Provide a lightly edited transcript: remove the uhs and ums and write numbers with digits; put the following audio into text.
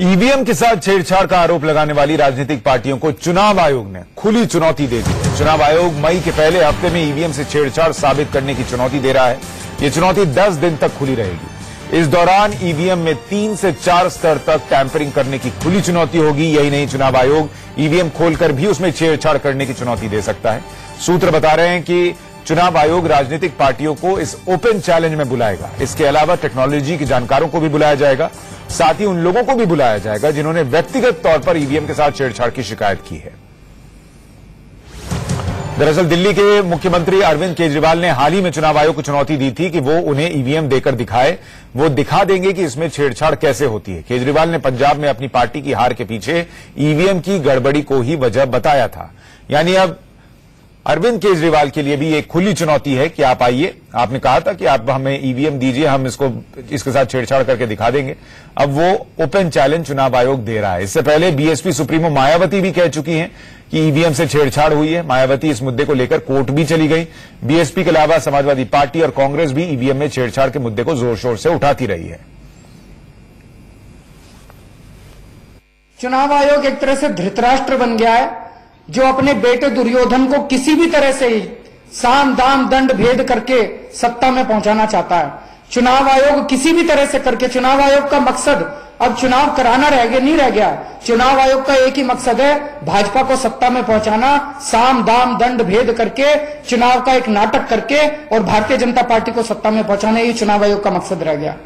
EVM के साथ छेड़छाड़ का आरोप लगाने वाली राजनीतिक पार्टियों को चुनाव आयोग ने खुली चुनौती दे दी है। चुनाव आयोग मई के पहले हफ्ते में ईवीएम से छेड़छाड़ साबित करने की चुनौती दे रहा है। ये चुनौती 10 दिन तक खुली रहेगी। इस दौरान ईवीएम में 3 से 4 स्तर तक टैंपरिंग करने की खुली चुनौती होगी। यही नहीं, चुनाव आयोग ईवीएम खोलकर भी उसमें छेड़छाड़ करने की चुनौती दे सकता है। सूत्र बता रहे हैं कि चुनाव आयोग राजनीतिक पार्टियों को इस ओपन चैलेंज में बुलाएगा। इसके अलावा टेक्नोलॉजी के जानकारों को भी बुलाया जाएगा, साथ ही उन लोगों को भी बुलाया जाएगा जिन्होंने व्यक्तिगत तौर पर ईवीएम के साथ छेड़छाड़ की शिकायत की है। दरअसल दिल्ली के मुख्यमंत्री अरविंद केजरीवाल ने हाल ही में चुनाव आयोग को चुनौती दी थी कि वो उन्हें ईवीएम देकर दिखाए। वो दिखा देंगे कि इसमें छेड़छाड़ कैसे होती है। केजरीवाल ने पंजाब में अपनी पार्टी की हार के पीछे ईवीएम की गड़बड़ी को ही वजह बताया था। यानी अब अरविंद केजरीवाल के लिए भी एक खुली चुनौती है कि आप आइए, आपने कहा था कि आप हमें ईवीएम दीजिए, हम इसके साथ छेड़छाड़ करके दिखा देंगे। अब वो ओपन चैलेंज चुनाव आयोग दे रहा है। इससे पहले बीएसपी सुप्रीमो मायावती भी कह चुकी हैं कि ईवीएम से छेड़छाड़ हुई है। मायावती इस मुद्दे को लेकर कोर्ट भी चली गई। बीएसपी के अलावा समाजवादी पार्टी और कांग्रेस भी ईवीएम में छेड़छाड़ के मुद्दे को जोर शोर से उठाती रही है। चुनाव आयोग एक तरह से धृतराष्ट्र बन गया है, जो अपने बेटे दुर्योधन को किसी भी तरह से ही साम दाम दंड भेद करके सत्ता में पहुंचाना चाहता है। चुनाव आयोग किसी भी तरह से करके, चुनाव आयोग का मकसद अब चुनाव कराना नहीं रह गया। चुनाव आयोग का एक ही मकसद है, भाजपा को सत्ता में पहुंचाना, साम दाम दंड भेद करके चुनाव का एक नाटक करके और भारतीय जनता पार्टी को सत्ता में पहुंचाना, ये चुनाव आयोग का मकसद रह गया।